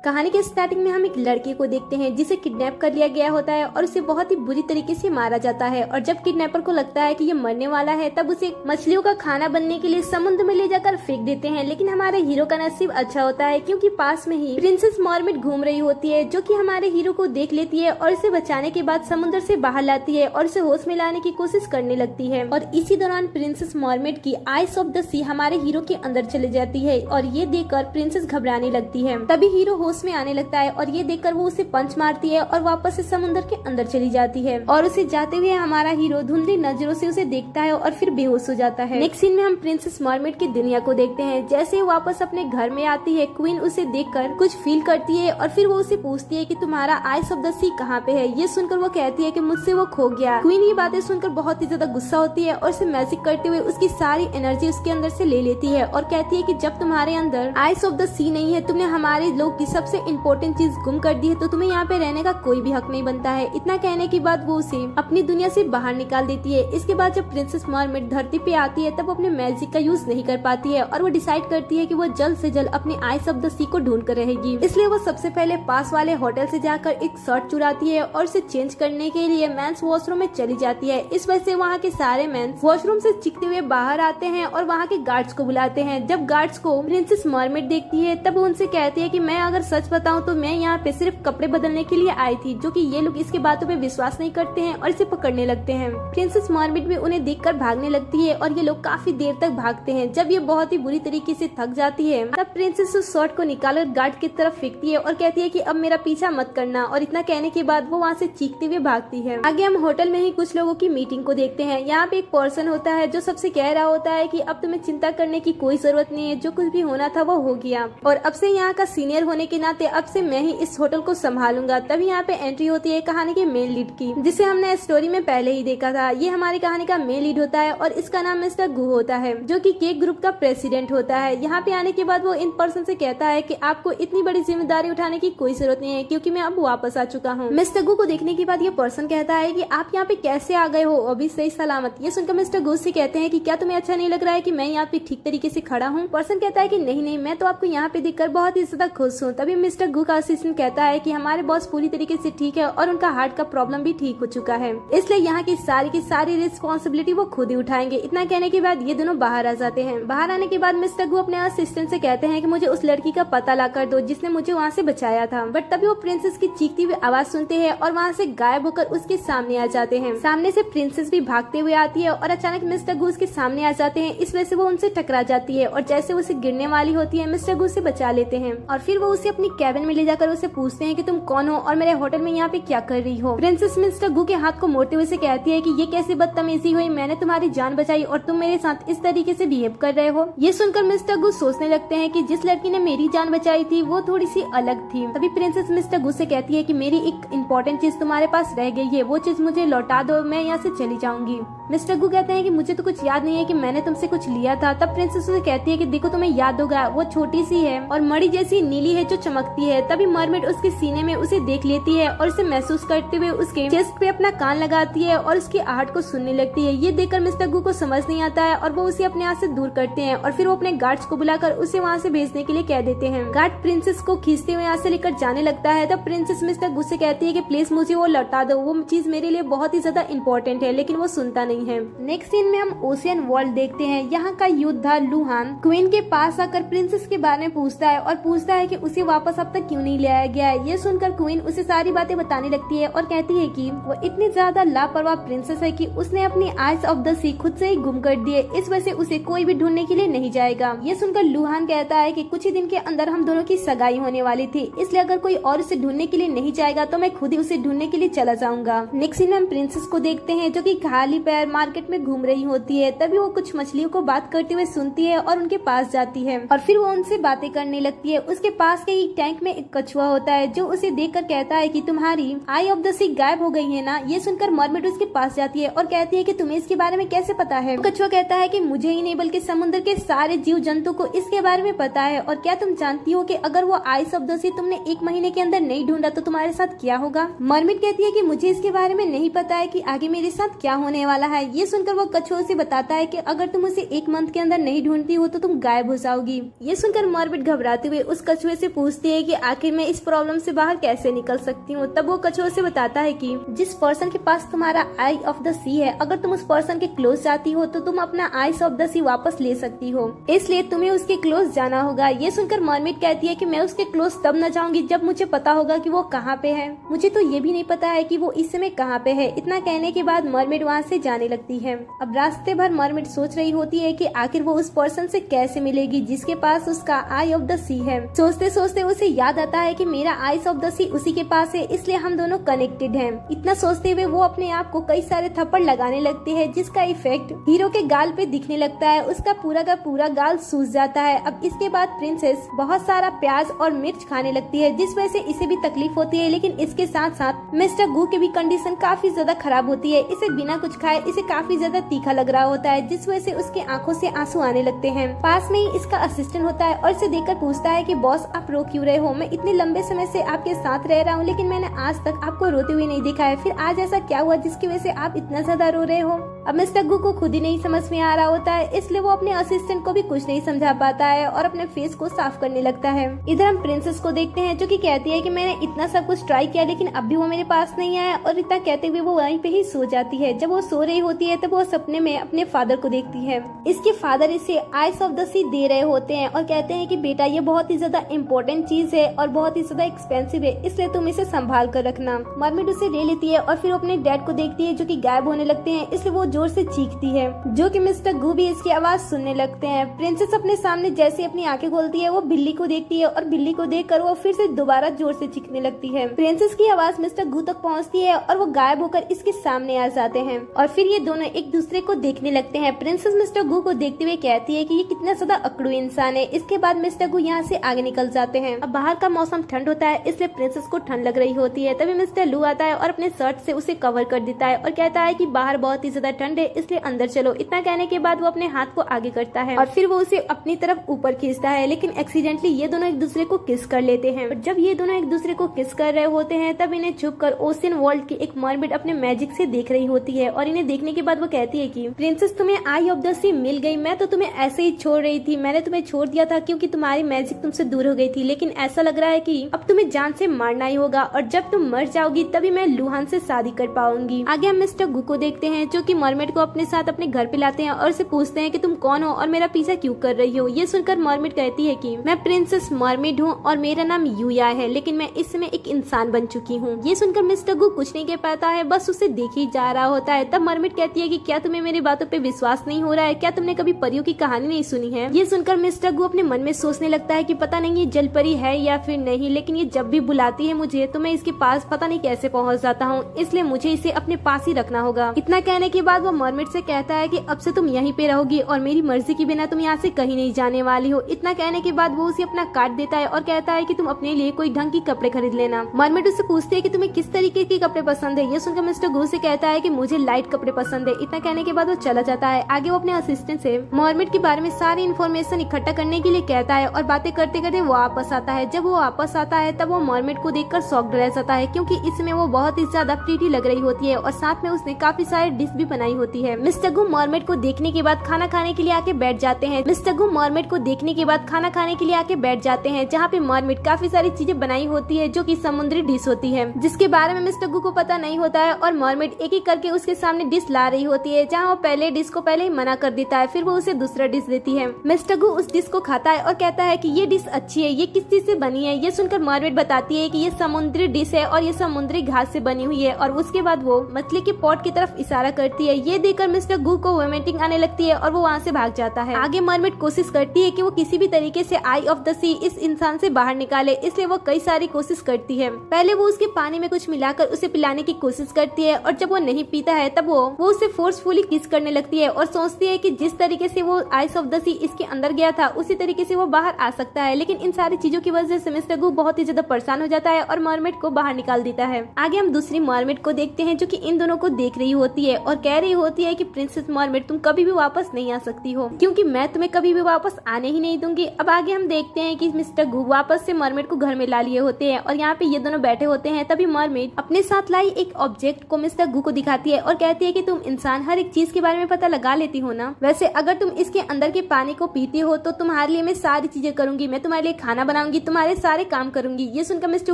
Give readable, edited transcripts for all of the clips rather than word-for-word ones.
कहानी के स्टार्टिंग में हम एक लड़के को देखते हैं जिसे किडनैप कर लिया गया होता है और उसे बहुत ही बुरी तरीके से मारा जाता है। और जब किडनैपर को लगता है कि ये मरने वाला है तब उसे मछलियों का खाना बनने के लिए समुद्र में ले जाकर फेंक देते हैं। लेकिन हमारे हीरो का नसीब अच्छा होता है क्योंकि पास में ही प्रिंसेस मॉर्मेट घूम रही होती है, जो कि हमारे हीरो को देख लेती है और इसे बचाने के बाद समुद्र से बाहर लाती है और उसे होश में लाने की कोशिश करने लगती है। और इसी दौरान प्रिंसेस मॉर्मेट की आइस ऑफ द सी हमारे हीरो के अंदर चले जाती है और ये देखकर प्रिंसेस घबराने लगती है। तभी हीरो होश में आने लगता है और ये देखकर वो उसे पंच मारती है और वापस से समुद्र के अंदर चली जाती है। और उसे जाते हुए हमारा हीरो धुंधली नजरों से उसे देखता है और फिर बेहोश हो जाता है। नेक्स्ट सीन में हम प्रिंसेस मॉर्मेट की दुनिया को देखते हैं। जैसे वो वापस अपने घर में आती है, क्वीन उसे देखकर कुछ फील करती है और फिर वो उसे पूछती है कि तुम्हारा आइस ऑफ द सी कहाँ पे है। ये सुनकर वो कहती है कि मुझसे वो खो गया। क्वीन ये बातें सुनकर बहुत ही ज्यादा गुस्सा होती है और उसे मैजिक करते हुए उसकी सारी एनर्जी उसके अंदर से ले लेती है और कहती है कि जब तुम्हारे अंदर आइस ऑफ द सी नहीं है, तुमने हमारे लोग की सबसे इम्पोर्टेंट चीज गुम कर दी है, तो तुम्हें यहाँ पे रहने का कोई भी हक नहीं बनता है। इतना कहने के बाद वो उसे अपनी दुनिया से बाहर निकाल देती है। इसके बाद जब प्रिंसेस मॉर्मेट धरती पे आती है तब अपने मैजिक का यूज नहीं कर पाती है और वो डिसाइड करती है कि वो जल्द से जल्द अपनी आइस ऑफ द सी को ढूंढ कर रहेगी। इसलिए वो सबसे पहले पास वाले होटल से जाकर एक शर्ट चुराती है और उसे चेंज करने के लिए मेंस वॉशरूम में चली जाती है। इस वजह से वहाँ के सारे मेंस वॉशरूम से चीखते हुए बाहर आते हैं और वहाँ के गार्ड्स को बुलाते हैं। जब गार्ड्स को प्रिंसेस मॉर्मेट देखती है तब वो उनसे कहती है कि मैं अगर सच बताऊं तो मैं यहाँ पे सिर्फ कपड़े बदलने के लिए आई थी, जो कि ये लोग इसके बातों पे विश्वास नहीं करते हैं और इसे पकड़ने लगते हैं। प्रिंसेस मॉर्मेट भी उन्हें देखकर भागने लगती है और ये लोग काफी देर तक भागते हैं। जब ये बहुत ही बुरी तरीके से थक जाती है तब प्रिंसेस उस शर्ट को निकालकर गार्ड की तरफ फेंकती है और कहती है कि अब मेरा पीछा मत करना। और इतना कहने के बाद वो वहाँ से चीखते हुए भागती है। आगे हम होटल में ही कुछ लोगों की मीटिंग को देखते हैं। यहाँ पे एक पर्सन होता है जो सबसे कह रहा होता है कि अब तुम्हें चिंता करने की कोई जरूरत नहीं है, जो कुछ भी होना था वो हो गया और अब से यहाँ का सीनियर होने के नाते अब से मैं ही इस होटल को संभालूंगा। तभी यहाँ पे एंट्री होती है कहानी के मेन लीड की, जिसे हमने स्टोरी में पहले ही देखा था। ये हमारी कहानी का मेन लीड होता है और इसका नाम मिस्टर गु होता है, जो कि केक ग्रुप का प्रेसिडेंट होता है। यहाँ पे आने के बाद वो इन पर्सन से कहता है कि आपको इतनी बड़ी जिम्मेदारी उठाने की कोई जरूरत नहीं है क्योंकि मैं अब वापस आ चुका हूँ। मिस्टर गु को देखने के बाद ये पर्सन कहता है कि आप यहाँ पे कैसे आ गए हो अभी सही सलामत। ये सुनकर मिस्टर गु से कहते हैं कि क्या तुम्हें अच्छा नहीं लग रहा है कि मैं यहाँ पे ठीक तरीके से खड़ा हूँ। पर्सन कहता है कि नहीं, मैं तो आपको यहाँ पे देखकर बहुत ही ज्यादा खुश हूँ। तभी मिस्टर गु का असिस्टेंट कहता है कि हमारे बॉस पूरी तरीके से ठीक है और उनका हार्ट का प्रॉब्लम भी ठीक हो चुका है, इसलिए यहाँ की सारी रिस्पॉन्सिबिलिटी वो खुद ही उठाएंगे। इतना कहने के बाद ये दोनों बाहर आ जाते हैं। बाहर आने के बाद मिस्टर गु अपने असिस्टेंट से कहते हैं कि मुझे उस लड़की का पता ला कर दो जिसने मुझे वहाँ से बचाया था। बट तभी वो प्रिंसेस की चीखती हुई आवाज सुनते हैं और वहाँ से गायब होकर उसके सामने आ जाते हैं। सामने से प्रिंसेस भी भागते हुए आती है और अचानक मिस्टर गु उसके सामने आ जाते हैं। इस वजह से वो उनसे टकरा जाती है और जैसे उसे गिरने वाली होती है मिस्टर गु उसे बचा लेते हैं और फिर वो उसे अपनी कैबिन में ले जाकर उसे पूछते हैं कि तुम कौन हो और मेरे होटल में यहाँ पे क्या कर रही हो। प्रिंसेस मिस्टर गु के हाथ को मोड़ते हुए से कहती है कि ये कैसी बदतमीजी हुई, मैंने तुम्हारी जान बचाई और तुम मेरे साथ इस तरीके से बिहेव कर रहे हो। ये सुनकर मिस्टर गु सोचने लगते हैं कि जिस लड़की ने मेरी जान बचाई थी वो थोड़ी सी अलग थी। तभी प्रिंसेस मिस्टर गु से कहती है कि मेरी एक इम्पोर्टेंट चीज तुम्हारे पास रह गई है, वो चीज मुझे लौटा दो, मैं यहाँ से चली जाऊंगी। मिस्टर गु कहते हैं कि मुझे तो कुछ याद नहीं है कि मैंने तुमसे कुछ लिया था। तब प्रिंसेस उसे कहती है कि देखो तुम्हें याद होगा, वो छोटी सी है और मणि जैसी नीली है जो चमकती है। तभी मरमेड उसके सीने में उसे देख लेती है और उसे महसूस करते हुए उसके चेस्ट पे अपना कान लगाती है और उसकी आहट को सुनने लगती है। ये देखकर मिस्टर गु को समझ नहीं आता है और वो उसे अपने हाथ से दूर करते हैं और फिर वो अपने गार्ड्स को बुलाकर उसे वहाँ से भेजने के लिए कह देते हैं। गार्ड प्रिंसेस को खींचते हुए यहाँ से लेकर जाने लगता है। तब प्रिंसेस मिस्टर गु से कहती है कि प्लीज मुझे वो लौटा दो, वो चीज मेरे लिए बहुत ही ज्यादा इम्पोर्टेंट है, लेकिन वो सुनता नहीं है। नेक्स्ट सीन में हम ओशियन वर्ल्ड देखते हैं। यहाँ का योद्धा लुहान क्वीन के पास आकर प्रिंसेस के बारे में पूछता है और पूछता है कि उसे वापस अब तक क्यों नहीं लाया गया है। ये सुनकर क्वीन उसे सारी बातें बताने लगती है और कहती है कि वो इतनी ज्यादा लापरवाह प्रिंसेस है कि उसने अपनी आइस ऑफ द सी खुद से ही गुम कर दी है, इस वजह से उसे कोई भी ढूंढने के लिए नहीं जाएगा। ये सुनकर लुहान कहता है कि कुछ ही दिन के अंदर हम दोनों की सगाई होने वाली थी, इसलिए अगर कोई और उसे ढूंढने के लिए नहीं जाएगा तो मैं खुद ही उसे ढूंढने के लिए चला जाऊंगा। नेक्स्ट सीन हम प्रिंसेस को देखते हैं जो कि खाली पैर मार्केट में घूम रही होती है। तभी वो कुछ मछलियों को बात करते हुए सुनती है और उनके पास जाती है और फिर वो उनसे बातें करने लगती है। उसके पास के एक टैंक में एक कछुआ होता है जो उसे देखकर कहता है कि तुम्हारी आई ऑफ द सी गायब हो गई है ना। ये सुनकर मरमेड उसके पास जाती है और कहती है कि तुम्हें इसके बारे में कैसे पता है। कछुआ कहता है कि मुझे ही नहीं बल्कि समुद्र के सारे जीव जंतु को इसके बारे में पता है। और क्या तुम जानती हो कि अगर वो आइस ऑफ द सी तुमने 1 महीने के अंदर नहीं ढूंढा तो तुम्हारे साथ क्या होगा। मरमेड कहती है कि मुझे इसके बारे में नहीं पता है कि आगे मेरे साथ क्या होने वाला है। ये सुनकर वो कछुआ से बताता है कि अगर तुम उसे 1 मंथ के अंदर नहीं ढूंढती हो तो तुम गायब हो जाओगी। ये सुनकर मरमेड घबराते हुए उस कछुए से पूछती पूछती है कि आखिर मैं इस प्रॉब्लम से बाहर कैसे निकल सकती हूँ। तब वो कछुआ से बताता है कि जिस पर्सन के पास तुम्हारा आई ऑफ द सी है, अगर तुम उस पर्सन के क्लोज जाती हो तो तुम अपना आइस ऑफ द सी वापस ले सकती हो, इसलिए तुम्हें उसके क्लोज जाना होगा। ये सुनकर मरमेड कहती है कि मैं उसके क्लोज तब न जाऊंगी जब मुझे पता होगा कि वो कहाँ पे है। मुझे तो ये भी नहीं पता है कि वो इस समय कहाँ पे है। इतना कहने के बाद मरमेड वहाँ से जाने लगती है। अब रास्ते भर मरमेड सोच रही होती है कि आखिर वो उस पर्सन से कैसे मिलेगी जिसके पास उसका आई ऑफ द सी है। सोचते सोचते उसे याद आता है कि मेरा आइस ऑफ द सी उसी के पास है, इसलिए हम दोनों कनेक्टेड हैं। इतना सोचते हुए वो अपने आप को कई सारे थप्पड़ लगाने लगती है, जिसका इफेक्ट हीरो के गाल पे दिखने लगता है। उसका पूरा का पूरा गाल सूज जाता है। अब इसके बाद प्रिंसेस बहुत सारा प्याज और मिर्च खाने लगती है, जिस वजह से इसे भी तकलीफ होती है। लेकिन इसके साथ साथ मिस्टर गू की भी कंडीशन काफी ज्यादा खराब होती है। इसे बिना कुछ खाए इसे काफी ज्यादा तीखा लग रहा होता है, जिस वजह से उसके आंखों से आंसू आने लगते हैं। पास में ही इसका असिस्टेंट होता है और इसे देखकर पूछता है कि बॉस आप रो क्यों रहे हो? मैं इतने लंबे समय से आपके साथ रह रहा हूँ, लेकिन मैंने आज तक आपको रोते हुए नहीं देखा है। फिर आज ऐसा क्या हुआ जिसकी वजह से आप इतना ज्यादा रो रहे हो? अब मिस्टर गू को खुद ही नहीं समझ में आ रहा होता है, इसलिए वो अपने असिस्टेंट को भी कुछ नहीं समझा पाता है और अपने फेस को साफ करने लगता है। इधर हम प्रिंसेस को देखते हैं जो कि कहती है कि मैंने इतना सब कुछ ट्राई किया लेकिन अब भी वो मेरे पास नहीं आया, और इतना कहते हुए वो वहीं पे ही सो जाती है। जब वो सो रही होती है तब वो सपने में अपने फादर को देखती है। इसके फादर इसे आइस ऑफ द सी दे रहे होते हैं और कहते हैं कि बेटा ये बहुत ही ज्यादा इम्पोर्टेंट चीज है और बहुत ही ज्यादा एक्सपेंसिव है, इसलिए तुम इसे संभाल कर रखना। मरमेड उसे ले लेती है और फिर अपने डैड को देखती है जो कि गायब होने लगते हैं, इसलिए वो जोर से चीखती है, जो कि मिस्टर गू भी इसकी आवाज सुनने लगते हैं। प्रिंसेस अपने सामने जैसे अपनी आंखें खोलती है वो बिल्ली को देखती है और बिल्ली को देखकर वो फिर से दोबारा जोर से चीखने लगती है। प्रिंसेस की आवाज मिस्टर गू तक पहुंचती है और वो गायब होकर इसके सामने आ जाते हैं और फिर ये दोनों एक दूसरे को देखने लगते हैं। प्रिंसेस मिस्टर गू को देखते हुए कहती है कि ये कितना ज्यादा अकड़ू इंसान है। इसके बाद मिस्टर गू यहाँ से आगे निकल जाते हैं। अब बाहर का मौसम ठंड होता है, इसलिए प्रिंसेस को ठंड लग रही होती है। तभी मिस्टर लू आता है और अपने शर्ट से उसे कवर कर देता है और कहता है कि बाहर बहुत ही ज्यादा ठंड है, इसलिए अंदर चलो। इतना कहने के बाद वो अपने हाथ को आगे करता है और फिर वो उसे अपनी तरफ ऊपर खींचता है, लेकिन एक्सीडेंटली ये दोनों एक दूसरे को किस कर लेते हैं। और जब ये दोनों एक दूसरे को किस कर रहे होते हैं तब इन्हें छुप कर ओशियन वर्ल्ड की एक मरमेड अपने मैजिक से देख रही होती है और इन्हें देखने के बाद वो कहती है कि प्रिंसेस तुम्हें आई ऑफ द सी मिल गई। मैं तो तुम्हें ऐसे ही छोड़ रही थी, मैंने तुम्हें छोड़ दिया था क्योंकि तुम्हारी मैजिक तुमसे दूर हो गई थी, लेकिन ऐसा लग रहा है कि अब तुम्हें जान से मारना ही होगा और जब तुम मर जाओगी तभी मैं लुहान से शादी कर पाऊंगी। आगे हम मिस्टर गू को देखते हैं जो कि मरमेड को अपने साथ अपने घर पे लाते हैं और उसे पूछते हैं कि तुम कौन हो और मेरा पीछा क्यों कर रही हो। ये सुनकर मरमेड कहती है कि मैं प्रिंसेस मरमेड हूँ और मेरा नाम यूया है, लेकिन मैं इस समय एक इंसान बन चुकी हूँ। ये सुनकर मिस्टर गू कुछ नहीं कह पाता है, बस उसे देख ही जा रहा होता है। तब मरमेड कहती है कि क्या तुम्हें मेरी बातों पे विश्वास नहीं हो रहा है? क्या तुमने कभी परियों की कहानी नहीं सुनी है? ये सुनकर मिस्टर गू अपने मन में सोचने लगता है कि पता नहीं ये जल परी है या फिर नहीं, लेकिन ये जब भी बुलाती है मुझे तो मैं इसके पास पता नहीं कैसे पहुँच जाता हूँ, इसलिए मुझे इसे अपने पास ही रखना होगा। इतना कहने के बाद वो मरमेड से कहता है कि अब से तुम यहीं पे रहोगी और मेरी मर्जी के बिना तुम यहाँ से कहीं नहीं जाने वाली हो। इतना कहने के बाद वो उसे अपना कार्ड देता है और कहता है कि तुम अपने लिए कोई ढंग की कपड़े खरीद लेना। मरमेड उससे पूछती है कि तुम्हें किस तरीके के कपड़े पसंद है। ये सुनकर मिस्टर गू से कहता है कि मुझे लाइट कपड़े पसंद है। इतना कहने के बाद वो चला जाता है। आगे वो अपने असिस्टेंट से मरमेड के बारे में सारी इन्फॉर्मेशन इकट्ठा करने के लिए कहता है और बातें करते करते वो वापस आता है। जब वो वापस आता है तब वो मरमेड को देखकर शॉक्ड रह जाता है, क्योंकि इसमें वो बहुत ही ज्यादा प्रीटी लग रही होती है और साथ में उसने काफी सारी डिश भी बनाई होती है। मिस्टर गू मरमेड को देखने के बाद खाना खाने के लिए आके बैठ जाते हैं। मिस्टर गू मरमेड को देखने के बाद खाना खाने के लिए आके बैठ जाते हैं, जहाँ पे मरमेड काफी सारी चीजें बनाई होती है जो कि समुद्री डिश होती है, जिसके बारे में मिस्टर गू को पता नहीं होता है और मरमेड एक एक करके उसके सामने डिश ला रही होती है, जहाँ वो पहले डिश को पहले ही मना कर देता है, फिर वो उसे दूसरा डिश देती है। मिस्टर गू उस डिश को खाता है और कहता है कि ये डिश अच्छी है, ये किस चीज से बनी है। ये सुनकर मरमेड बताती है कि ये समुद्री डिश है और ये समुद्री घास से बनी हुई है, और उसके बाद वो मछली के पॉट की तरफ इशारा करती है। ये देखकर मिस्टर गू को वोमिटिंग आने लगती है और वो वहाँ से भाग जाता है। आगे मरमेड कोशिश करती है कि वो किसी भी तरीके से आई ऑफ द सी इस इंसान से बाहर निकाले, इसलिए वो कई सारी कोशिश करती है। पहले वो उसके पानी में कुछ मिलाकर उसे पिलाने की कोशिश करती है और जब वो नहीं पीता है तब वो उसे फोर्सफुली किस करने लगती है और सोचती है कि जिस तरीके से वो आइस ऑफ द सी इसके अंदर गया था उसी तरीके से वो बाहर आ सकता है। लेकिन इन सारी चीजों की वजह से मिस्टर गू बहुत ही ज्यादा परेशान हो जाता है और मरमेड को बाहर निकाल देता है। आगे हम दूसरी मरमेड को देखते हैं जो कि इन दोनों को देख रही होती है और कह रही होती है कि प्रिंसेस मरमेड तुम कभी भी वापस नहीं आ सकती हो, क्योंकि मैं तुम्हें कभी भी वापस आने ही नहीं दूंगी। अब आगे हम देखते हैं कि मिस्टर गू वापस से मरमेड को घर में ला लिए होते हैं और यहाँ पे ये दोनों बैठे होते हैं। तभी मरमेड अपने साथ लाई एक ऑब्जेक्ट को मिस्टर गू को दिखाती है और कहती है कि तुम इंसान हर एक चीज के बारे में पता लगा लेती हो ना, वैसे अगर तुम इसके अंदर के पानी को पीती हो तो तुम्हारे लिए मैं सारी चीजें करूंगी, मैं तुम्हारे लिए खाना बनाऊंगी, तुम्हारे सारे काम करूंगी। ये सुनकर मिस्टर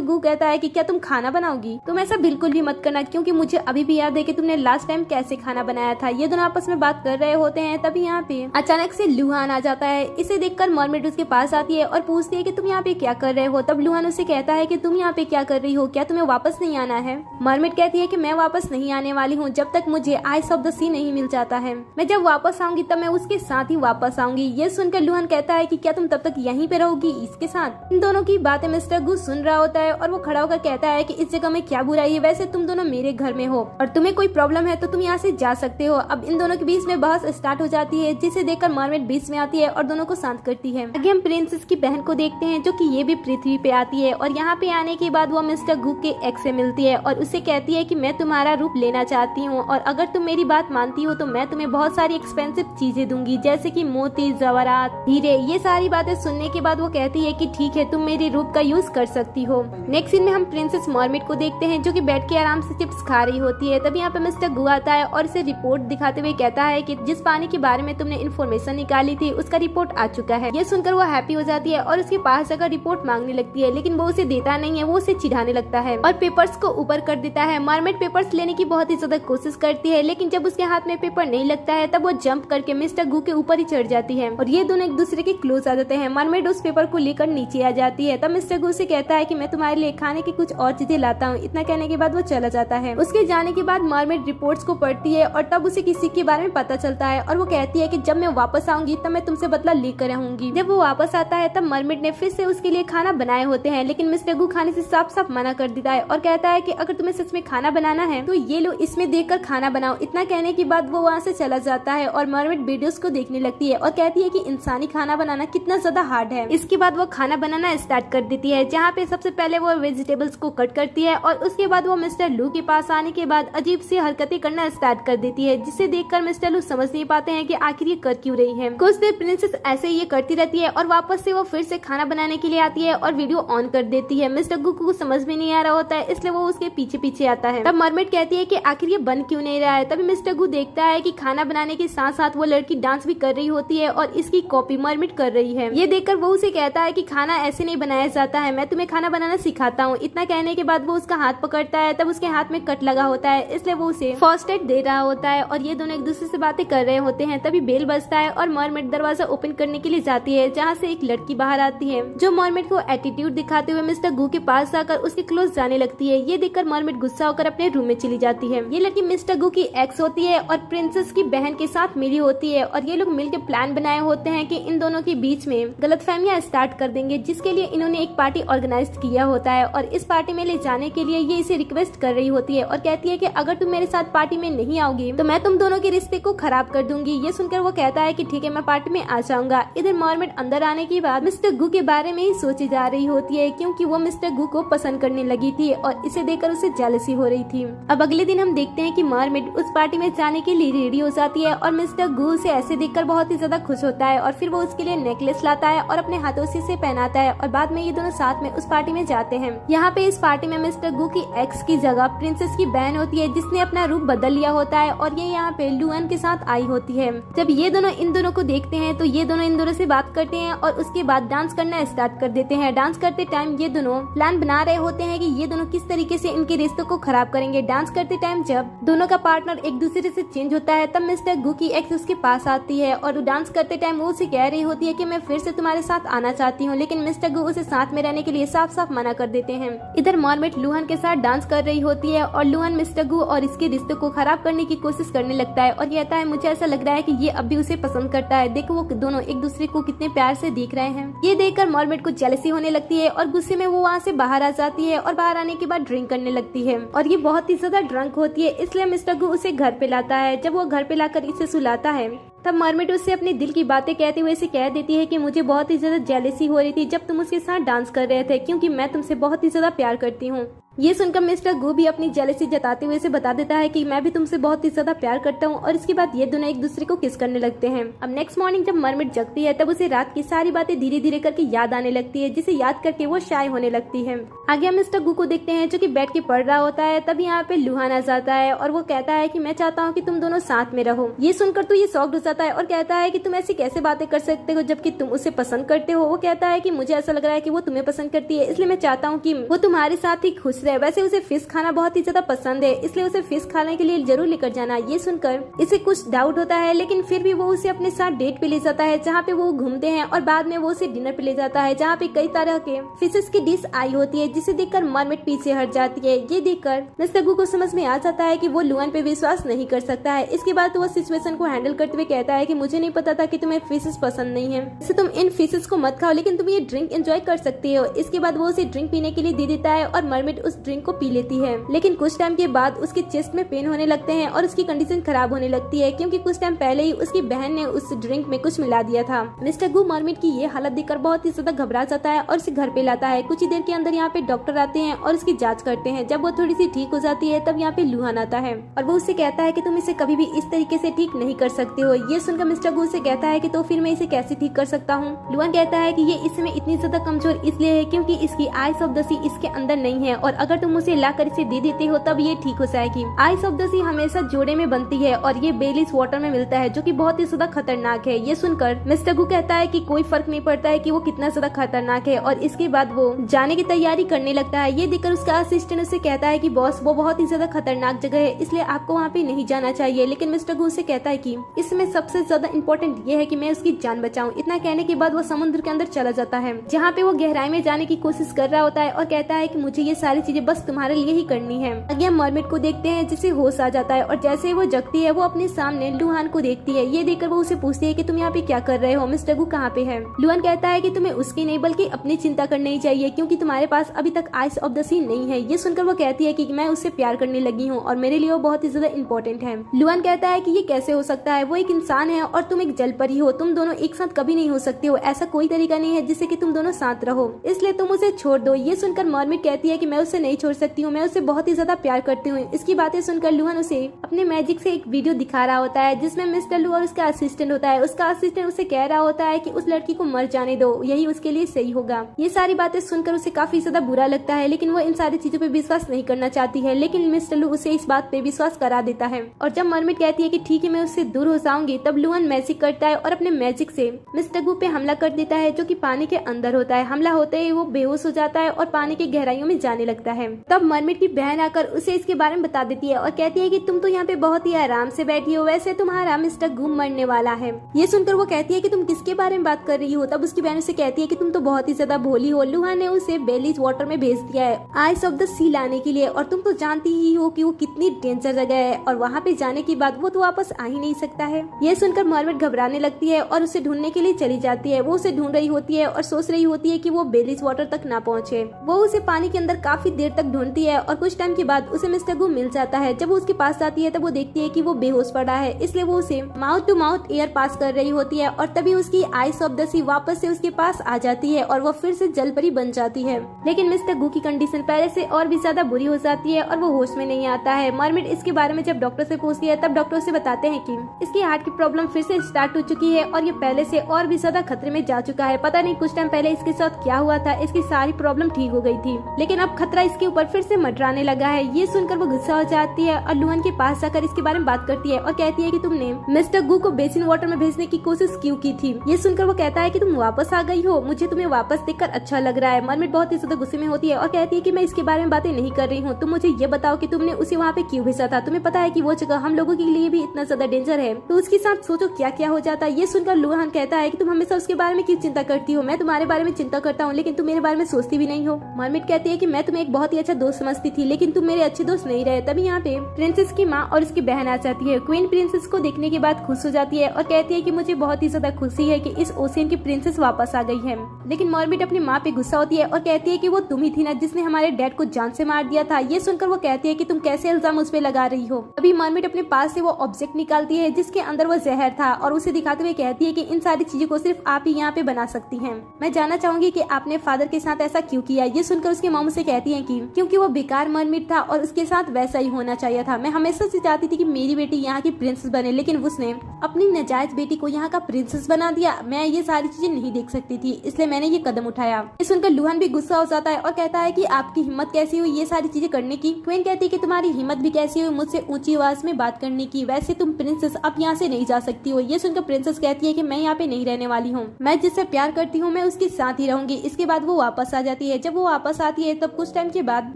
गू कहता है कि क्या तुम खाना बनाओगी? तुम ऐसा बिल्कुल भी मत करना, क्योंकि मुझे अभी भी याद है कि तुमने लास्ट टाइम कैसे खाना बनाया था। ये दोनों आपस में बात कर रहे होते हैं। तभी यहाँ पे अचानक से लुहान आ जाता है। इसे देखकर मरमेड उसके पास आती है और पूछती है कि तुम यहाँ पे क्या कर रहे हो। तब लुहान उसे कहता है कि तुम यहाँ पे क्या कर रही हो, क्या तुम्हें वापस नहीं आना है? मरमेड कहती है कि मैं वापस नहीं आने वाली हूँ जब तक मुझे आइस ऑफ द सी नहीं मिल जाता है। मैं जब वापस आऊंगी तब मैं उसके साथ ही वापस आऊंगी। ये सुनकर लुहान कहता है कि क्या तुम तब तक यहीं पे रहोगी इसके साथ? इन दोनों की बातें मिस्टर गू सुन रहा होता है और वो खड़ा होकर कहता है कि इस जगह में क्या बुराई है, वैसे तुम दोनों मेरे घर में हो और तुम्हें कोई प्रॉब्लम है तो तुम यहाँ से जा सकते हो। अब इन दोनों के बीच में बहस स्टार्ट हो जाती है, जिसे देखकर मरमेड बीच में आती है और दोनों को शांत करती है। आगे हम प्रिंसेस की बहन को देखते हैं जो कि ये भी पृथ्वी पे आती है और यहाँ पे आने के बाद वो मिस्टर गू के एक्स से मिलती है और उसे कहती है कि मैं तुम्हारा रूप लेना चाहती हूँ और अगर तुम मेरी बात मानती हो तो मैं तुम्हें बहुत सारी एक्सपेंसिव चीजें दूंगी, जैसे कि मोती, जवाहरात, हीरे। ये सारी बातें सुनने के बाद वो कहती है कि ठीक है, तुम मेरे रूप का यूज कर सकती हो। नेक्स्ट सीन में हम प्रिंसेस मरमेड को देखते हैं जो कि बैठ के आराम से चिप्स खा रही होती है। तभी यहाँ पे मिस्टर गू आता है और इसे रिपोर्ट दिखाते हुए कहता है कि जिस पानी के बारे में तुमने इन्फॉर्मेशन निकाली थी उसका रिपोर्ट आ चुका है। ये सुनकर वो हैप्पी हो जाती है और उसके पास जाकर रिपोर्ट मांगने लगती है, लेकिन वो उसे देता नहीं है, वो उसे चिढ़ाने लगता है और पेपर्स को ऊपर कर देता है। मरमेड पेपर्स लेने की बहुत ही ज्यादा कोशिश करती है, लेकिन जब उसके हाथ में पेपर नहीं लगता है तब वो जंप करके मिस्टर गू के ऊपर ही चढ़ जाती है और ये दोनों एक दूसरे के क्लोज आ जाते हैं। मरमेड उस पेपर को लेकर नीचे आ जाती है। तब मिस्टर गू से कहता है कि मैं तुम्हारे लिए खाने की कुछ और चीजें लाता हूँ। इतना कहने के बाद वो चला जाता है। उसके जाने के बाद मरमेड रिपोर्ट्स को पढ़ती है और तब उसे किसी के बारे में पता चलता है और वो कहती है कि जब मैं वापस आऊंगी तब मैं तुमसे बदला लेकर आऊंगी। जब वो वापस आता है तब मरमेड ने फिर से उसके लिए खाना बनाए होते हैं, लेकिन मिस्टर गू खाने से साफ साफ मना कर देता है और कहता है कि अगर तुम्हें सच में खाना बनाना है तो ये लो, इसमें देखकर खाना बनाओ। इतना कहने के बाद वो वहाँ से चला जाता है और मरमेड वीडियोस को देखने लगती है और कहती है कि इंसानी खाना बनाना कितना ज्यादा हार्ड है। इसके बाद वो खाना बनाना स्टार्ट कर देती है, जहाँ पे सबसे पहले वो वेजिटेबल्स को कट करती है और उसके बाद वो मिस्टर लू के पास आने के बाद अजीब सी हरकतें करना स्टार्ट कर देती है, जिसे देखकर मिस्टर लू समझ नहीं पाते हैं कि आखिर ये कर क्यों रही है। कुछ देर प्रिंसेस ऐसे ही ये करती रहती है और वापस से वो फिर से खाना बनाने के लिए आती है और वीडियो ऑन कर देती है। मिस्टर गू को समझ में नहीं आ रहा होता है, इसलिए वो उसके पीछे पीछे आता है। तब मरमेड कहती है कि आखिर ये बन क्यों नहीं रहा है। तभी मिस्टर गू देखता है कि खाना बनाने के साथ साथ वो लड़की डांस भी कर रही होती है और इसकी कॉपी मरमेड कर रही है। ये देखकर वो उसे कहता है कि खाना ऐसे नहीं बनाया जाता है, मैं तुम्हें खाना बनाना सिखाता हूँ। इतना कहने के बाद वो उसका हाथ पकड़ता है। तब उसके हाथ में कट लगा होता है, इसलिए वो उसे फर्स्ट एड दे रहा होता है और ये दोनों एक दूसरे से बातें कर रहे होते हैं। तभी बेल बजता है और मरमेड दरवाजा ओपन करने के लिए जाती है, जहाँ से एक लड़की बाहर आती है जो मरमेड को एटीट्यूड दिखाते हुए मिस्टर गू के पास जाकर उसके क्लोज जाने लगती है। ये देखकर मरमेड गुस्सा होकर अपने रूम में चली जाती है। ये लड़की मिस्टर गू की एक्स होती है और प्रिंसेस की बहन के साथ मिली होती है और ये लोग मिलकर प्लान बनाए होते हैं कि इन दोनों के बीच में गलतफहमियां स्टार्ट कर देंगे, जिसके लिए इन्होंने एक पार्टी ऑर्गेनाइज किया होता है और इस पार्टी में ले जाने के लिए ये इसे रिक्वेस्ट कर रही होती है और कहती है कि अगर तुम मेरे साथ पार्टी में नहीं आओगी तो मैं तुम दोनों के रिश्ते को खराब कर दूंगी। ये सुनकर वो कहता है कि ठीक है, मैं पार्टी में आ जाऊंगा। इधर मरमेड अंदर आने के बाद मिस्टर गू के बारे में ही सोची जा रही होती है, क्योंकि वो मिस्टर गू को पसंद करने लगी थी और इसे देखकर उसे जेलसी हो रही थी। अब अगले दिन हम देखते हैं कि मरमेड उस पार्टी में जाने के लिए रेडी हो जाती है और मिस्टर गू से ऐसे देखकर बहुत ही ज्यादा खुश होता है और फिर वो उसके लिए नेकलेस लाता है और अपने हाथों से इसे पहनाता है और बाद में ये दोनों साथ में उस पार्टी में जाते हैं। यहाँ पे इस पार्टी में मिस्टर गू की एक्स की जगह प्रिंसेस की बहन होती है, जिसने अपना रूप बदल लिया होता है और ये यहाँ पे लुआन के साथ आई होती है। जब ये दोनों इन दोनों को देखते हैं तो ये दोनों इन दोनों से बात करते हैं और उसके बाद डांस करना स्टार्ट कर देते हैं। डांस करते टाइम ये दोनों प्लान बना रहे होते हैं कि ये दोनों किस तरीके से इनके रिश्तों को खराब करेंगे। डांस करते टाइम जब दोनों का पार्टनर एक दूसरे से चेंज होता है तब मिस्टर गू की एक्स उसके पास आती है और डांस करते टाइम वो उसे कह रही होती है कि मैं फिर से तुम्हारे साथ आना चाहती हूँ, लेकिन मिस्टर गू उसे साथ में रहने के लिए साफ साफ मना कर देते हैं। इधर मरमेड लुहान के साथ डांस कर रही होती है और लुहान मिस्टर गू और इसके रिश्ते को खराब करने की कोशिश करने लगता है और कहता है मुझे ऐसा लग रहा है कि ये अब भी उसे पसंद करता है, देखो वो दोनों एक दूसरे को कितने प्यार से देख रहे हैं। ये देखकर मरमेड को जेलसी होने लगती है और गुस्से में वो वहाँ से बाहर आ जाती है और बाहर आने के बाद ड्रिंक करने लगती है और ये बहुत ही ज्यादा ड्रंक होती है, इसलिए मिस्टर गू उसे घर पे लाता है। जब वो घर पे लाकर इसे सुलाता है तब मरमेड उससे अपने दिल की बातें कहते हुए इसे कह देती है कि मुझे बहुत ही ज्यादा जेलसी हो रही थी जब तुम उसके साथ डांस कर रहे थे, क्योंकि मैं तुमसे बहुत ही ज्यादा प्यार करती हूँ। ये सुनकर मिस्टर गू भी अपनी जेलसी जताते हुए इसे बता देता है कि मैं भी तुमसे बहुत ही ज्यादा प्यार करता हूँ, और इसके बाद ये दोनों एक दूसरे को किस करने लगते हैं। अब नेक्स्ट मॉर्निंग जब मरमिट जगती है तब उसे रात की सारी बातें धीरे धीरे करके याद आने लगती है, जिसे याद करके वो शाय होने लगती है। आगे हम मिस्टर गू को देखते हैं जो कि बैठ के पढ़ रहा होता है। तब यहाँ पे लुहान आ जाता है और वो कहता है कि मैं चाहता हूँ कि तुम दोनों साथ में रहो। ये सुनकर तो ये शॉक्ड हो जाता है और कहता है कि तुम ऐसी कैसे बातें कर सकते हो जबकि तुम उसे पसंद करते हो। वो कहता है कि मुझे ऐसा लग रहा है कि वो तुम्हें पसंद करती है, इसलिए मैं चाहता हूँ कि वो तुम्हारे साथ ही खुश रहे। वैसे उसे फिश खाना बहुत ही ज्यादा पसंद है, इसलिए उसे फिश खाने के लिए जरूर लेकर जाना। ये सुनकर इसे कुछ डाउट होता है, लेकिन फिर भी वो उसे अपने साथ डेट पे ले जाता है जहाँ पे वो घूमते हैं, और बाद में वो उसे डिनर पे ले जाता है जहाँ पे कई तरह के फिशेस की डिश आई होती है, जिसे देखकर मरमिट पीछे हट जाती है। ये देखकर मिस्टर गू को समझ में आ जाता है कि वो लुआन पे विश्वास नहीं कर सकता है। इसके बाद वो सिचुएशन को हैंडल करते हुए कहता है कि मुझे नहीं पता था कि तुम्हें फिशेस पसंद नहीं है, इससे तुम इन फिशेस को मत खाओ, लेकिन तुम ये ड्रिंक एंजॉय कर सकती हो। इसके बाद वो उसे ड्रिंक पीने के लिए दे देता है और मरमिट उस ड्रिंक को पी लेती है, लेकिन कुछ टाइम के बाद उसके चेस्ट में पेन होने लगते हैं और उसकी कंडीशन खराब होने लगती है, क्योंकि कुछ टाइम पहले ही उसकी बहन ने उस ड्रिंक में कुछ मिला दिया था। मिस्टर गू मरमिट की ये हालत देखकर बहुत ही ज्यादा घबरा जाता है और उसे घर पे लाता है। कुछ ही देर के अंदर यहाँ पे डॉक्टर आते हैं और उसकी जांच करते हैं। जब वो थोड़ी सी ठीक हो जाती है तब यहाँ पे लुहान आता है और वो उससे कहता है कि तुम इसे कभी भी इस तरीके से ठीक नहीं कर सकते हो। ये सुनकर मिस्टर गू से कहता है कि तो फिर मैं इसे कैसे ठीक कर सकता हूँ। लुहान कहता है कि ये इस समय इतनी ज्यादा कमजोर इसलिए है क्योंकि इसकी आइस ऑफ द सी इसके अंदर नहीं है, और अगर तुम उसे लाकर इसे दे देते हो तब ये ठीक हो जाएगी। आइस ऑफ द सी हमेशा जोड़े में बनती है और ये बेलिस वाटर में मिलता है, जो कि बहुत ही ज्यादा खतरनाक है। ये सुनकर मिस्टर गू कहता है कि कोई फर्क नहीं पड़ता है कि वो कितना ज्यादा खतरनाक है, और इसके बाद वो जाने की तैयारी करने लगता है। ये देखकर उसका असिस्टेंट उसे कहता है कि बॉस वो बहुत ही ज्यादा खतरनाक जगह है, इसलिए आपको वहाँ पे नहीं जाना चाहिए। लेकिन मिस्टर गू उसे कहता है कि इसमें सबसे ज्यादा इम्पोर्टेंट ये है कि मैं उसकी जान बचाऊं। इतना कहने के बाद वो समुद्र के अंदर चला जाता है, जहाँ पे वो गहराई में जाने की कोशिश कर रहा होता है और कहता है कि मुझे ये सारी चीजें बस तुम्हारे लिए ही करनी है। आगे हम मरमिट को देखते हैं जिसे होश आ जाता है, और जैसे वो जगती है वो अपने सामने लुहान को देखती है। ये देखकर वो उसे पूछती है कि तुम यहाँ पे क्या कर रहे हो, मिस्टर गू कहाँ पे है। लुहान कहता है कि तुम्हें उसकी नहीं बल्कि अपनी चिंता करनी चाहिए, क्योंकि तुम्हारे पास अभी तक आइस ऑफ द सी नहीं है। ये सुनकर वो कहती है कि मैं उससे प्यार करने लगी हूँ और मेरे लिए वो बहुत ही ज्यादा इम्पोर्टेंट है। लुहान कहता है कि ये कैसे हो सकता है, वो एक इंसान है और तुम एक जल परी हो, तुम दोनों एक साथ कभी नहीं हो सकते हो। ऐसा कोई तरीका नहीं है जिससे कि तुम दोनों साथ रहो, इसलिए तुम उसे छोड़ दो। ये सुनकर मरमिट कहती है कि मैं उसे नहीं छोड़ सकती हूँ, मैं उसे बहुत ही ज्यादा प्यार करती हूँ। इसकी बातें सुनकर लुहान उसे अपने मैजिक से एक वीडियो दिखा रहा होता है जिसमें मिस्टर लू और उसका असिस्टेंट होता है। उसका असिस्टेंट उसे कह रहा होता है कि उस लड़की को मर जाने दो, यही उसके लिए सही होगा। ये सारी बातें सुनकर उसे काफी ज्यादा बुरा लगता है, लेकिन वो इन सारी चीजों पे विश्वास नहीं करना चाहती है। लेकिन मिस्टर लू उसे इस बात पे विश्वास करा देता है, और जब मरमिट कहती है कि ठीक है मैं उससे दूर हो जाऊंगी, तब लुहान मैजिक करता है और अपने मैजिक से मिस्टर गू पे हमला कर देता है, जो कि पानी के अंदर होता है। हमला होते ही वो बेहोश हो जाता है और पानी की गहराइयों में जाने लगता है। तब मरमिट की बहन आकर उसे इसके बारे में बता देती है और कहती है कि तुम तो यहाँ पे बहुत ही आराम से बैठी हो, वैसे तुम्हारा मिस्टर गू मरने वाला है। ये सुनकर वो कहती है कि तुम किसके बारे में बात कर रही हो। तब उसकी बहन उसे कहती है कि तुम तो बहुत ही ज्यादा भोली हो, लुहान ने उसे बेलिस वाटर में भेज दिया है आइस ऑफ द सी लाने के लिए, और तुम तो जानती ही हो कि वो कितनी डेंजर जगह है, और वहाँ पे जाने के बाद वो तो वापस आ ही नहीं सकता है। ये सुनकर मरमिट घबराने लगती है और उसे ढूंढने के लिए चली जाती है। वो उसे ढूंढ रही होती है और सोच रही होती है कि वो बेलिस वाटर तक ना पहुँचे। वो उसे पानी के अंदर काफी देर तक ढूंढती है और कुछ टाइम के बाद उसे मिस्टर गू मिल जाता है। जब वो उसके पास जाती है तब वो देखती है कि वो बेहोश पड़ा है, इसलिए वो उसे mouth to mouth air pass कर रही होती है, और तभी उसकी आइस ऑफ द सी वापस से उसके पास आ जाती है और वो फिर से जलपरी बन जाती है। लेकिन मिस्टर गू की कंडीशन पहले से और भी ज्यादा बुरी हो जाती है और वो होश में नहीं आता है। मरमिट इसके बारे में जब डॉक्टर से पूछती है तब डॉक्टर उसे बताते हैं कि इसकी हार्ट की प्रॉब्लम फिर से स्टार्ट हो चुकी है और ये पहले से और भी ज्यादा खतरे में जा चुका है। पता नहीं कुछ टाइम पहले इसके साथ क्या हुआ था, इसकी सारी प्रॉब्लम ठीक हो गई थी, लेकिन अब खतरा इसके ऊपर फिर से मंडराने लगा है। ये सुनकर वो गुस्सा हो जाती है और लुहान के पास जाकर इसके बारे में बात करती है और कहती है कि तुमने मिस्टर गू को बेसिन वाटर में भेजने की कोशिश क्यों की थी। ये सुनकर वो कहता है कि तुम वापस आ गई हो, मुझे तुम्हें वापस देखकर अच्छा लग रहा है। मरमिट बहुत ही ज्यादा गुस्से में होती है और कहती है कि मैं इसके बारे में बातें नहीं कर रही हूँ, तुम मुझे ये बताओ कि तुमने उसे वहाँ पे क्यों भेजा था। तुम्हें पता है कि वो जगह हम लोगों के लिए भी इतना ज्यादा डेंजर है, तो उसके साथ सोचो क्या क्या हो जाता है। ये सुनकर लुहान कहता है कि तुम हमेशा उसके बारे में क्यों चिंता करती हो, मैं तुम्हारे बारे में चिंता करता हूँ लेकिन तुम मेरे बारे में सोचती भी नहीं हो। मरमिट कहती है कि मैं तुम्हें एक बहुत ही अच्छा दोस्त समझती थी, लेकिन तुम मेरे अच्छे दोस्त नहीं रहे। तभी यहाँ पे प्रिंसेस की माँ और उसकी बहन आ जाती है। क्वीन प्रिंसेस को देखने के बाद खुश हो जाती है और कहती है कि मुझे बहुत ही ज्यादा खुशी है कि इस ओशियन की प्रिंसेस वापस आ गई है। लेकिन मरमिट अपनी माँ पे गुस्सा होती है और कहती है कि वो तुम ही थी ना जिसने हमारे डैड को जान से मार दिया था। ये सुनकर वो कहती है कि तुम कैसे इल्जाम उस पे लगा रही हो। अभी मरमिट अपने पास से वो ऑब्जेक्ट निकालती है जिसके अंदर वो जहर था और उसे दिखाते हुए कहती है कि इन सारी चीजों को सिर्फ आप ही यहाँ पे बना सकती हैं। मैं जानना चाहूंगी कि आपने फादर के साथ ऐसा क्यों किया। ये सुनकर उसकी मॉम से कहती है की, क्योंकि वो बेकार मरमिड था और उसके साथ वैसा ही होना चाहिए था। मैं हमेशा से चाहती थी कि मेरी बेटी यहाँ की प्रिंसेस बने, लेकिन उसने अपनी नाजायज बेटी को यहाँ का प्रिंसेस बना दिया। मैं ये सारी चीजें नहीं देख सकती थी, इसलिए मैंने ये कदम उठाया। ये सुनकर लुहान भी गुस्सा हो जाता है और कहता है कि आपकी हिम्मत कैसी हुई ये सारी चीजें करने की। क्वीन कहती है कि तुम्हारी हिम्मत भी कैसी हुई मुझसे ऊंची आवाज में बात करने की, वैसे तुम प्रिंसेस अब यहाँ से नहीं जा सकती हो। ये सुनकर प्रिंसेस कहती है कि मैं यहाँ पे नहीं रहने वाली हूँ, मैं जिससे प्यार करती हूँ मैं उसके साथ ही रहूंगी। इसके बाद वो वापस आ जाती है। जब वो वापस आती है तब कुछ टाइम के बाद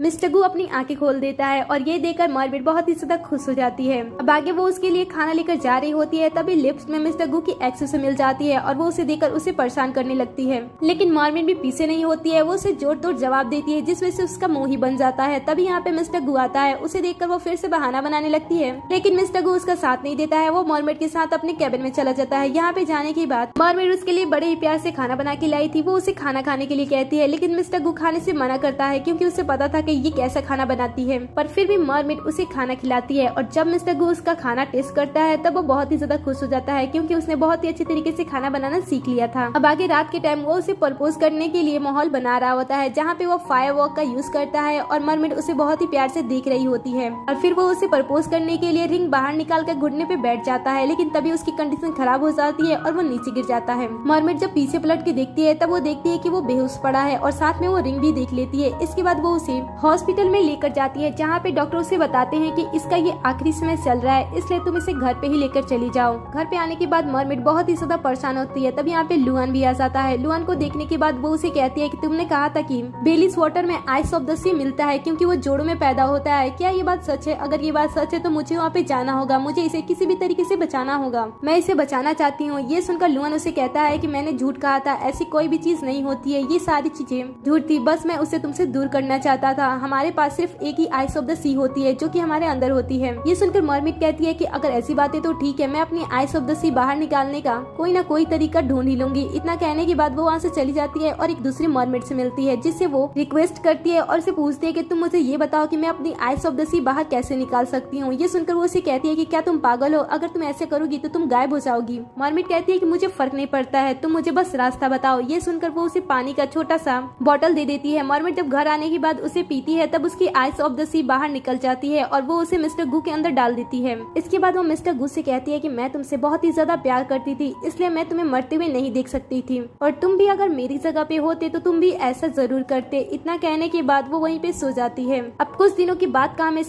मिस्टर गू अपनी आंखें खोल देता है और ये देखकर मरमिड बहुत ही ज्यादा खुश हो जाती है। अब आगे वो उसके लिए खाना लेकर जा रही होती है, तभी लिफ्ट में मिस्टर गू की एक्स उसे मिल जाती है और वो उसे देखकर उसे परेशान करने लगती है। लेकिन मरमिड भी पीछे नहीं होती है, वो उसे जोर तोड़ जवाब देती है जिस वजह से उसका मुंह ही बन जाता है। तभी यहाँ पे मिस्टर गू आता है, उसे देखकर वो फिर से बहाना बनाने लगती है, लेकिन मिस्टर गू उसका साथ नहीं देता है। वो मरमिड के साथ अपने कैबिन में चला जाता है। यहाँ पे जाने के बाद मरमिड उसके लिए बड़े ही प्यार से खाना बना के लाई थी। वो उसे खाना खाने के लिए कहती है, लेकिन मिस्टर गू खाने से मना करता है क्योंकि उसे पता था कि ये कैसा खाना बनाती है, पर फिर भी मरमिड उसे खाना खिलाती है। और जब मिस्टर गू उसका खाना टेस्ट करता है तब वो बहुत ही ज्यादा खुश हो जाता है क्योंकि उसने बहुत ही अच्छे तरीके से खाना बनाना सीख लिया था। अब आगे रात के टाइम वो उसे प्रपोज करने के लिए माहौल बना रहा होता है, जहाँ पे वो फायरवर्क का यूज करता है और मरमिड उसे बहुत ही प्यार से देख रही होती है। और फिर वो उसे प्रपोज करने के लिए रिंग बाहर निकाल कर घुटने पे बैठ जाता है, लेकिन तभी उसकी कंडीशन खराब हो जाती है और वो नीचे गिर जाता है। मरमिड जब पीछे पलट के देखती है तब वो देखती है कि वो बेहोश पड़ा है और साथ में वो रिंग भी देख लेती है। इसके बाद वो उसे हॉस्पिटल में लेकर जाती है, जहाँ पे डॉक्टर उसे बताते हैं कि इसका ये आखिरी समय चल रहा है, इसलिए तुम इसे घर पे ही लेकर चली जाओ। घर पे आने के बाद मरमिड बहुत ही ज्यादा परेशान होती है। तब यहाँ पे लुहान भी आ जाता है। लुहान को देखने के बाद वो उसे कहती है कि तुमने कहा था कि बेलिस वाटर में आइस ऑफ द सी मिलता है क्योंकि वो जोड़ों में पैदा होता है, क्या ये बात सच है? अगर ये बात सच है तो मुझे वहाँ पे जाना होगा, मुझे इसे किसी भी तरीके से बचाना होगा, मैं इसे बचाना चाहती हूँ। ये सुनकर लुहान उसे कहता है कि मैंने झूठ कहा था, ऐसी कोई भी चीज नहीं होती है, ये सारी चीजें झूठ थी, बस मैं उसे तुमसे दूर करना चाहता था। हमारे पास सिर्फ एक ही आइस ऑफ द सी होती है जो कि हमारे अंदर होती है। ये सुनकर मरमिड कहती है कि अगर ऐसी बात है तो ठीक है, मैं अपनी आइस ऑफ द सी बाहर निकालने का कोई ना कोई तरीका ढूंढ ही लूंगी। इतना कहने के बाद वो वहाँ से चली जाती है और एक दूसरी मरमिड से मिलती है, जिससे वो रिक्वेस्ट करती है और उसे पूछती है कि तुम मुझे ये बताओ कि मैं अपनी आइस ऑफ द सी बाहर कैसे निकाल सकती हूँ। ये सुनकर वो उसे कहती है कि क्या तुम पागल हो? अगर तुम ऐसे करोगी तो तुम गायब हो जाओगी। मरमिड कहती है कि मुझे फर्क नहीं पड़ता है, तुम मुझे बस रास्ता बताओ। ये सुनकर वो उसे पानी का छोटा सा बॉटल दे देती है। मरमिड जब घर आने के बाद उसे पीती है तब उसकी आइस ऑफ द सी बाहर निकल जाती है और वो उसे मिस्टर गू के अंदर डाल देती है। इसके बाद वो मिस्टर गू से कहती है कि मैं तुमसे बहुत ही ज्यादा प्यार करती थी, इसलिए मैं तुम्हें मरते हुए नहीं देख सकती थी, और तुम भी अगर मेरी जगह पे होते तो तुम भी ऐसा जरूर करते। इतना कहने के बाद वो वहीं पे सो जाती है। अब कुछ दिनों के बाद का हमें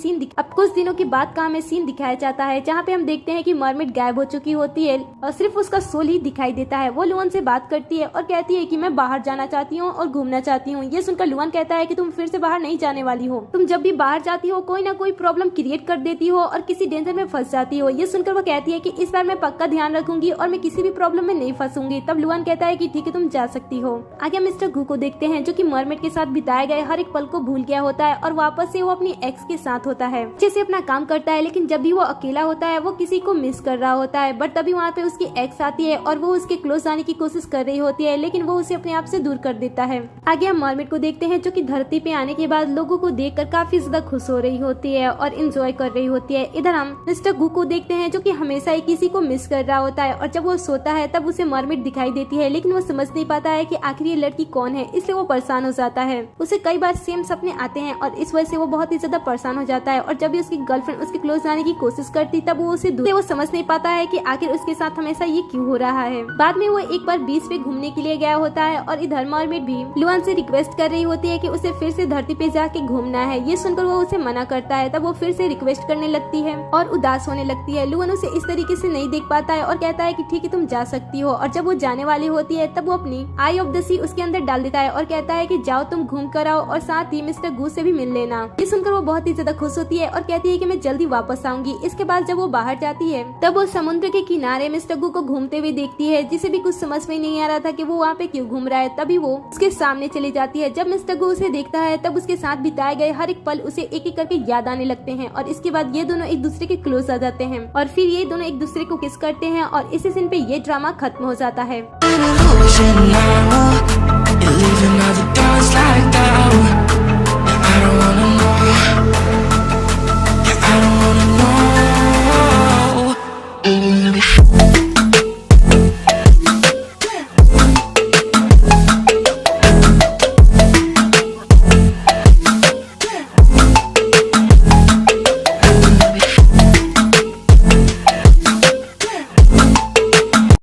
सीन दिखाया जाता है, जहाँ पे हम देखते हैं कि मरमिड गायब हो चुकी होती है और सिर्फ उसका सोल ही दिखाई देता है। वो लुहान से बात करती है और कहती है कि मैं बाहर जाना चाहती हूँ और घूमना चाहती हूँ। ये सुनकर लुहान कहता है कि तुम फिर से बाहर नहीं जाने वाली हो, तुम जब भी बाहर जाती हो कोई ना कोई प्रॉब्लम क्रिएट कर देती हो और किसी डेंजर में फंस जाती हो। ये सुनकर वो कहती है कि इस बार मैं पक्का ध्यान रखूंगी और मैं किसी भी प्रॉब्लम में नहीं फंसूंगी। तब लुहान कहता है कि ठीक है, तुम जा सकती हो। आगे मिस्टर गू को देखते हैं, जो कि मरमिड के साथ बिताए गए हर एक पल को भूल गया होता है और वापस से वो अपनी एक्स के साथ होता है। अच्छे से अपना काम करता है, लेकिन जब भी वो अकेला होता है वो किसी को मिस कर रहा होता है। बट तभी वहाँ पे उसकी एक्स आती है और वो उसके क्लोज आने की कोशिश कर रही होती है, लेकिन वो उसे अपने आप से दूर कर देता है। आगे हम मरमिड को देखते हैं, जो कि धरती पे आने के बाद लोगों को देखकर काफी ज्यादा खुश हो रही होती है और इंजॉय कर रही होती है। इधर हम मिस्टर गू को देखते हैं, जो कि हमेशा ही किसी को मिस कर रहा होता है और जब वो सोता है तब उसे मरमिड दिखाई देती है, लेकिन वो समझ नहीं पाता है कि आखिर ये लड़की कौन है, इसलिए वो परेशान हो जाता है। उसे कई बार सेम सपने आते हैं और इस वजह से वो बहुत ही ज्यादा परेशान हो जाता है और जब भी उसकी गर्लफ्रेंड उसके क्लोज आने की कोशिश करती तब वो उसे दूर, वो समझ नहीं पाता है कि आखिर उसके साथ हमेशा ये क्यों हो रहा है। बाद में वो एक बार बीच पे घूमने के लिए गया होता है और इधर मरमिड भी लुहान से रिक्वेस्ट कर रही होती है कि उसे फिर से धरती पे जाके घूमना है। ये सुनकर वो उसे मना करता है। तब वो फिर से रिक्वेस्ट करने लगती है और उदास होने लगती है। लुहान उसे इस तरीके से नहीं देख पाता है और कहता है कि ठीक है, तुम जा सकती हो। और जब वो जाने वाली होती है तब वो अपनी आई ऑफ द सी उसके अंदर डाल देता है और कहता है कि जाओ तुम घूम कर आओ और साथ ही मिस्टर गू से भी मिल लेना। ये सुनकर वो बहुत ही ज्यादा खुश होती है और कहती है कि मैं जल्दी वापस आऊंगी। इसके बाद जब वो बाहर जाती है तब वो समुद्र के किनारे मिस्टर गू को घूमते हुए देखती है, जिसे भी कुछ समझ में नहीं आ रहा था कि वो वहाँ पे क्यों घूम रहा है। तभी वो उसके सामने चली जाती है। जब मिस्टर गू उसे देखता है तब उसके साथ बिताए गए हर एक पल उसे एक एक करके याद आने लगते हैं और इसके बाद ये दोनों एक दूसरे के क्लोज आ जाते हैं और फिर ये दोनों एक दूसरे को किस करते हैं और इसी सीन पे ये ड्रामा खत्म हो जाता है।